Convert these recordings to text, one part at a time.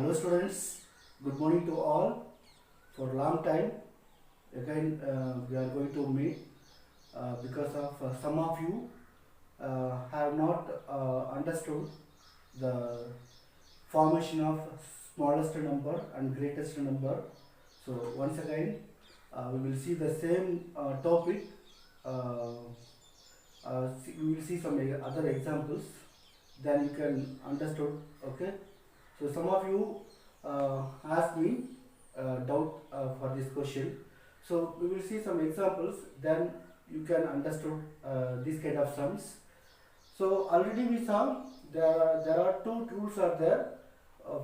Hello students, good morning to all. For a long time again we are going to meet because of some of you have not understood the formation of smallest number and greatest number. So once again we will see the same topic. We will see some other examples, then you can understood. Okay, so some of you asked me doubt for this question. So we will see some examples, then you can understood this kind of sums. So already we saw there are two rules are there,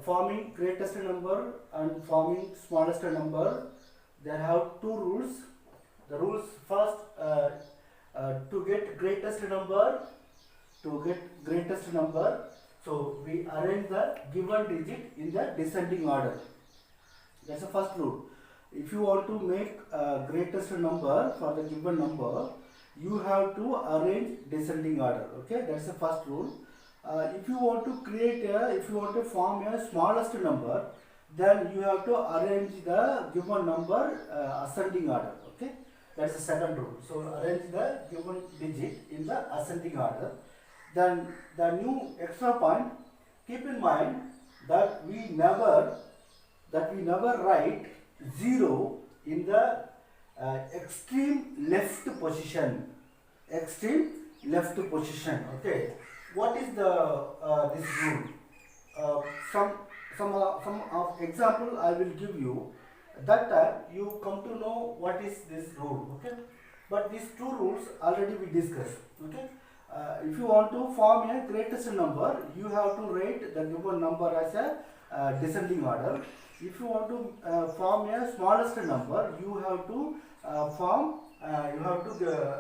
forming greatest number and forming smallest number. There have two rules. The rules first, to get greatest number, so we arrange the given digit in the descending order. That's the first rule. If you want to make greatest number for the given number, you have to arrange descending order. Okay, that's the first rule. If you want to form a smallest number, then you have to arrange the given number ascending order. Okay, that's the second rule. So arrange the given digit in the ascending order. Then the new extra point, keep in mind that we never write 0 in the extreme left position. Okay, what is the this rule? Some of example I will give you. That time you come to know what is this rule. Okay, but these two rules already we discussed. Okay, if you want to form a greatest number, you have to write the given number as a descending order. If you want to form a smallest number, you have to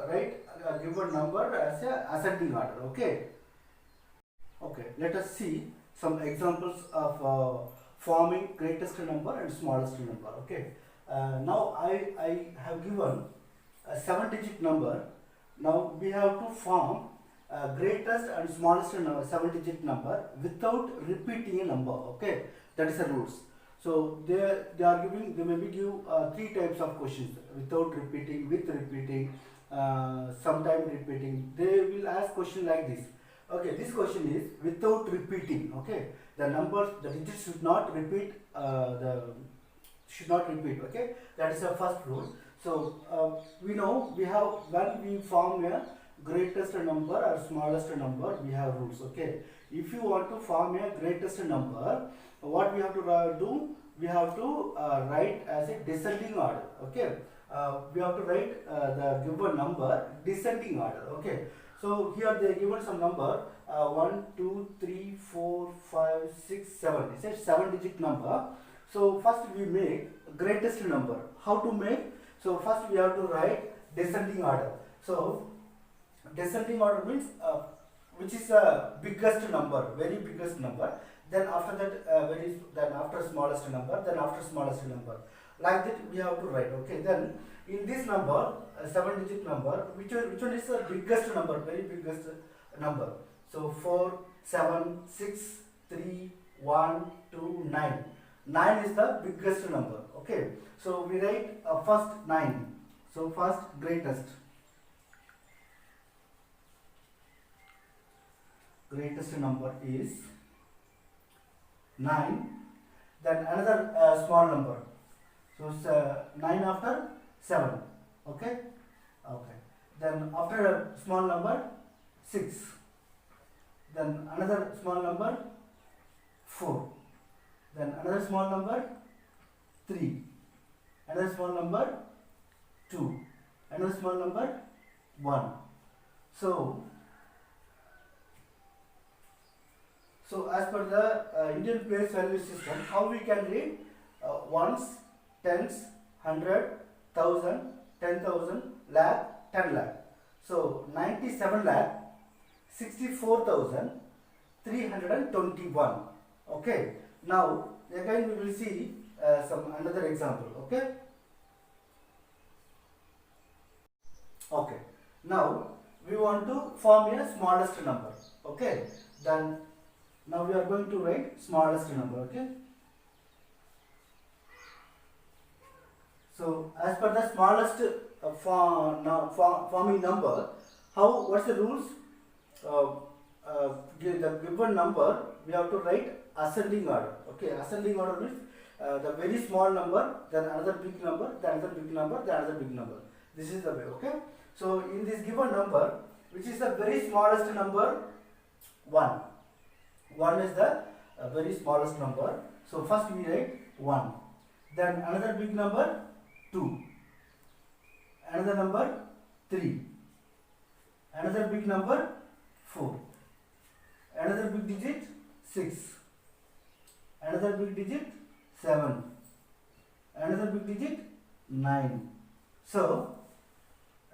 write a given number as a ascending order. Okay, let us see some examples of forming greatest number and smallest number. Okay, now I have given a 7-digit number. Now we have to form greatest and smallest 7-digit number without repeating a number. Okay, that is the rules. So they may be give 3 types of questions: without repeating, with repeating, sometime repeating. They will ask question like this. Okay, this question is without repeating. Okay, the digits should not repeat. Okay, that is the first rule. So we know when we form a greatest number or smallest number, we have rules. Okay, if you want to form a greatest number, what we have to do? We have to write as a descending order. Okay, we have to write the given number descending order. Okay, so here they given some number 1, 2, 3, 4, 5, 6, 7. It's a 7-digit number. So first we make greatest number. How to make? So first we have to write descending order. So descending order means which is the biggest number, very biggest number. Then after that then after smallest number, then after smallest number. Like that we have to write. Okay, then in this number, 7-digit number, which one is the biggest number, very biggest number? So 4, 7, 6, 3, 1, 2, 9. 9 is the biggest number. Okay, so we write first 9. So first greatest number is 9. Then another small number. So 9 after 7. Okay. Then after a small number 6. Then another small number 4. Then another small number 3. Another small number 2. Another small number 1. So as per the Indian place value system, how we can read ones, tens, 100, 1000, 10,000, lakh, 10 lakh. So 97 lakh 64,321. Okay. Now again we will see some another example. Okay. Now we want to form a smallest number. Okay. Then now we are going to write smallest number. Okay. So as per the smallest forming number, what's the rules? Uh, the given number we have to write ascending order. Okay, ascending order means the very small number, then another big number, then another big number, then another big number. This is the way. Okay. So in this given number, which is the very smallest number, 1. 1 is the very smallest number. So first we write 1. Then another big number, 2. Another number, 3. Another big number, 4. Another big digit, 6. Another big digit, 7. Another big digit, 9. So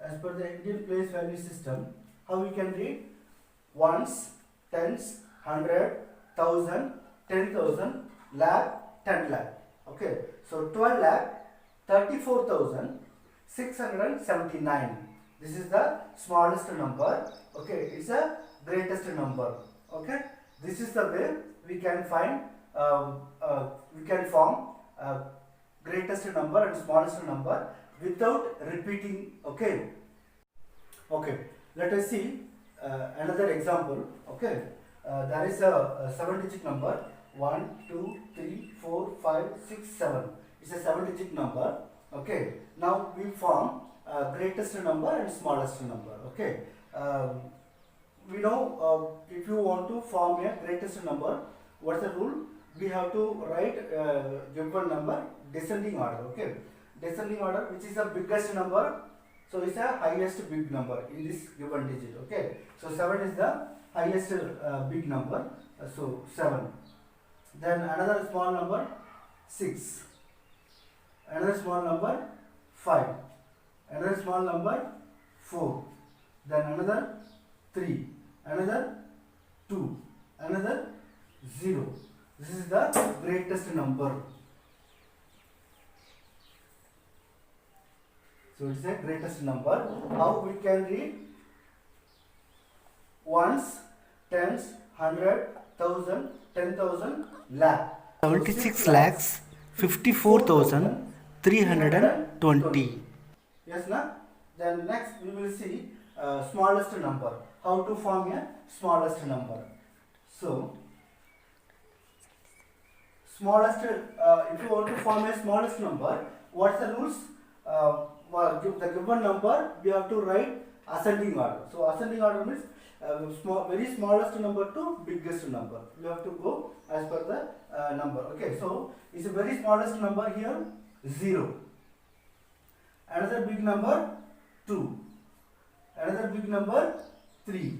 as per the Indian place value system, how we can read? Ones, tens, 100, 1000, 10,000, lakh, 10 lakh. Okay, so 12 lakh, 34,679. This is the smallest number. Okay, it's the greatest number. Okay, this is the way we can find, we can form greatest number and smallest number without repeating. Okay. Okay, let us see another example. Okay, there is a 7-digit number, 1, 2, 3, 4, 5, 6, 7. It's a 7-digit number. Okay, now we form greatest number and smallest number. Okay, we know if you want to form a greatest number, what's the rule? We have to write given number descending order. Okay, descending order, which is the biggest number. So it's the highest big number in this given digit. Okay, so 7 is the highest big number. So 7. Then another small number, 6. Another small number, 5. Another small number, 4. Then another 3. Another 2. Another 0. This is the greatest number. So it's the greatest number. How we can read? Ones, tens, 100, 1000, 10,000, lakh. 76 lakhs 54,320. Yes, na? Then next we will see smallest number. How to form a smallest number. So smallest, if you want to form a smallest number, what's the rules? The given number we have to write ascending order. So ascending order means very smallest number to biggest number. We have to go as per the number. Okay, so it's a very smallest number here, 0. Another big number, 2. Another big number, 3.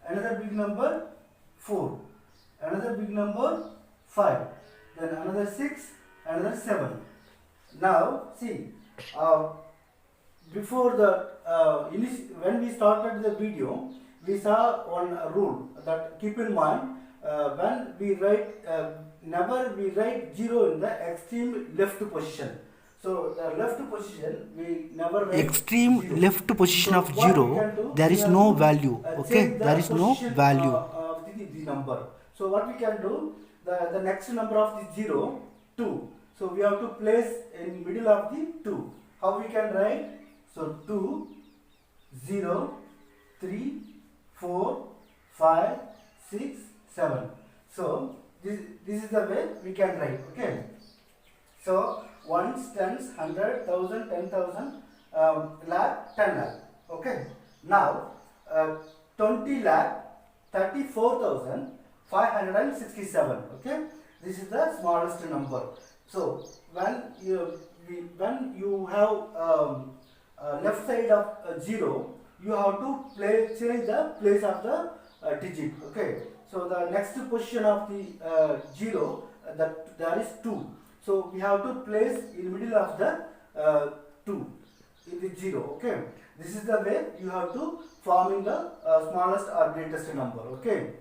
Another big number, 4. Another big number, 5. Then another 6. Another 7. Now see, before the when we started the video, we saw one rule that keep in mind, when we write, never we write 0 in the extreme left position. So the left position we never write Extreme 0. left position So of what we 0, can do, there we is have no to, value. Okay, change the there is no position, value. of the number. So what we can do, the next number of the 0, 2. So we have to place in middle of the 2. How we can write? So 2, 0, 3, 4, 5, 6, 7. So this is the way we can write. Okay. So ones, tens, 100, 1000, 10,000, lakh, 10 lakh. Okay. Now 20 lakh, 34,567. Okay. This is the smallest number. So when you have left side of 0, you have to change the place of the digit. Okay. So the next position of the 0, that there is 2. So we have to place in middle of the 2 in the 0. Okay. This is the way you have to forming the smallest or greatest number. Okay.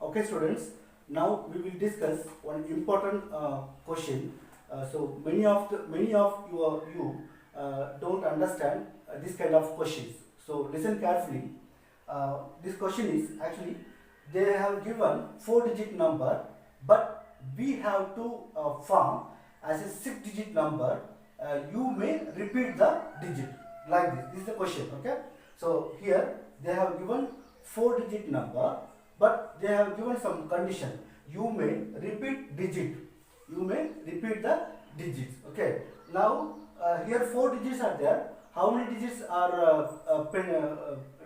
Okay, students. Now we will discuss one important question. So many of you don't understand this kind of questions. So listen carefully. This question is actually, they have given 4-digit number, but we have to form as a 6-digit number you may repeat the digit like this. This is the question. Okay. So here they have given 4-digit number, but they have given some condition. You may repeat digit. You may repeat the digits. Okay. Now here 4 digits are there. How many digits are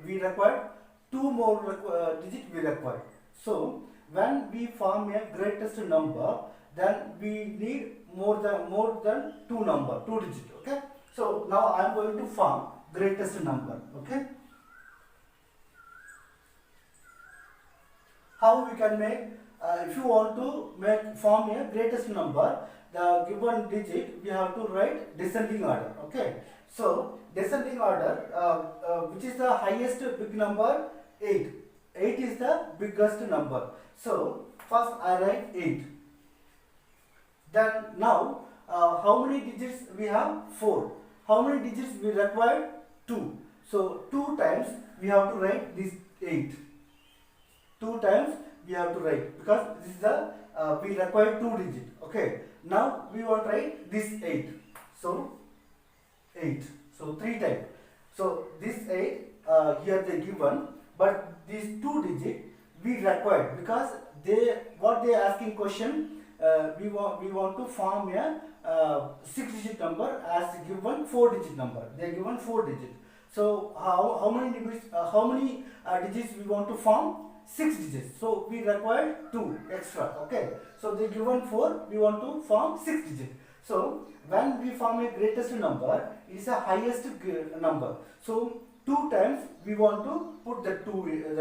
we require? 2 more digits we require. So when we form a greatest number, then we need more than 2 digit. Okay. So now I am going to form greatest number. Okay. How we can make? If you want to form a greatest number, the given digit we have to write descending order. Okay. So descending order, which is the highest big number? 8. 8 is the biggest number. So first I write 8. Then now how many digits we have? 4. How many digits we require? 2. So 2 times we have to write this 8. 2 times we have to write, because this is the we require 2 digit. Okay. Now we want to write this 8. So 8. So 3 times. So this 8 here they given, but these 2 digit we required, because what they asking question, we want to form a 6-digit number as given 4-digit number. They given 4 digit. So how many digits we want to form? 6 digits. So we require 2 extra. Okay. So they given 4. We want to form 6 digits. So when we form a greatest number, it is a highest number. So 2 times we want to put the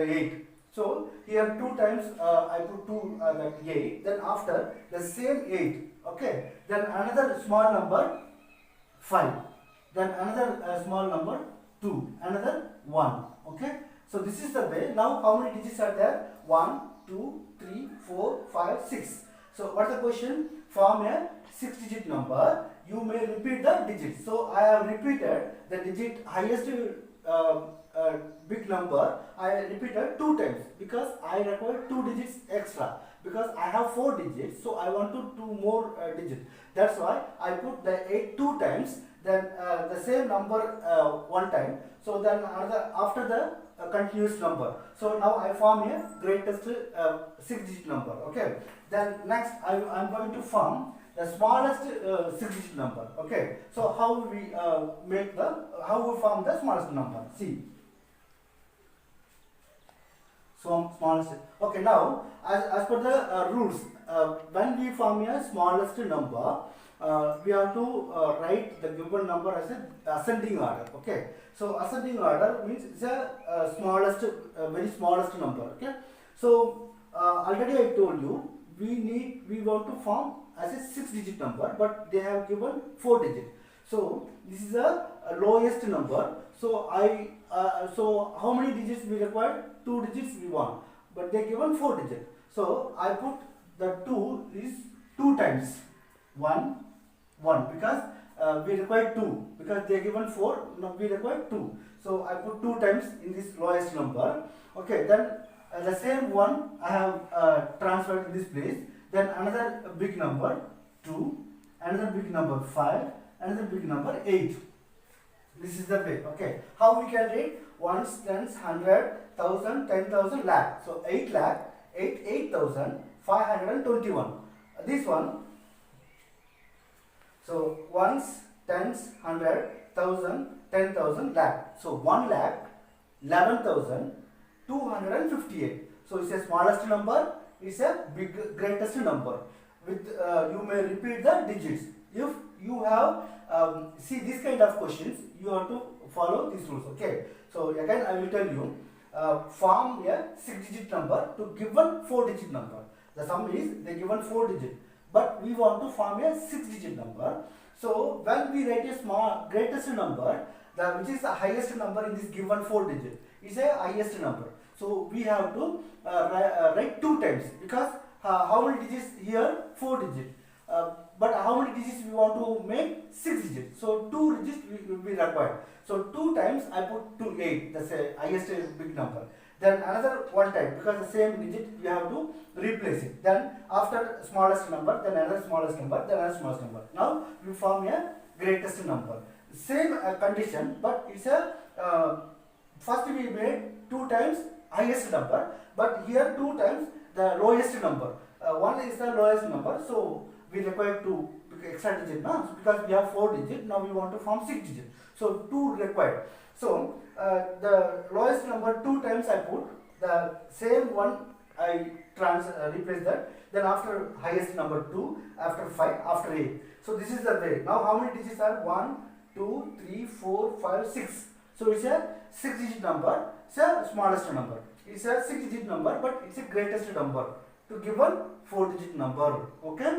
8. So here 2 times I put 2 that 8. Then after the same 8. Okay. Then another small number 5. Then another small number 2. Another 1. Okay. So this is the way. Now how many digits are there? 1, 2, 3, 4, 5, 6. So what's the question? Form a 6-digit number. You may repeat the digits. So I have repeated the digit highest big number. I repeated 2 times, because I require 2 digits extra, because I have 4 digits. So I want to 2 more digits. That's why I put the 8 2 times. Then the same number 1 time. So then another after the continuous number. So now I form a greatest 6-digit number. Okay. Then next I am going to form the smallest 6-digit number. Okay. So how we form the smallest number? See. So smallest. Okay. Now as per the rules, when we form a smallest number, we have to write the given number as a ascending order. Okay. So ascending order means it's a smallest, very smallest number. Okay. So already I told you we want to form as a 6-digit number, but they have given 4 digit. So this is a lowest number. So so how many digits we require? 2 digits we want, but they given 4 digit. So I put the 2 is 2 times 1, because we require 2, because they given 4, no, we require 2. So I put 2 times in this lowest number. Okay. Then the same one I have transferred to this place. Then another big number 2, another big number 5, another big number 8. This is the way. Okay. How we can rate? Ones, tens, 100, 1000, 10,000, lakh. So 8 lakh, 8,521. This one. So ones, tens, 100, 1000, 10,000, lakh. So 1 lakh, 11,258. So it's a smallest number. It's a greatest number. With you may repeat the digits. If you have see this kind of questions, you have to follow these rules. Okay. So again I will tell you, form a 6-digit number to given 4-digit number. The sum is they given 4 digit, but we want to form a 6-digit number. So when we write a greatest number, which is the highest number in this given 4 digit, is a highest number. So we have to write 2 times, because how many digits here? 4 digits. But how many digits we want to make? 6 digits. So 2 digits we require. So 2 times I put 2, 8. That's a highest big number. Then another 1 time, because the same digit we have to replace it. Then after smallest number, then another smallest number, then another smallest number. Now we form a greatest number. Same condition, but it's a first we made 2 times highest number, but here 2 times the lowest number. 1 is the lowest number, so we require 2 extra digit now, because we have 4 digit. Now we want to form 6 digit, so 2 required. So the lowest number 2 times I put, the same one I replace that. Then after highest number 2, after 5, after 8. So this is the way. Now how many digits are 1, 2, 3, 4, 5, 6. So it's a 6 digit number. It's a smallest number. It's a 6 digit number, but it's a greatest number to give one 4 digit number. Okay.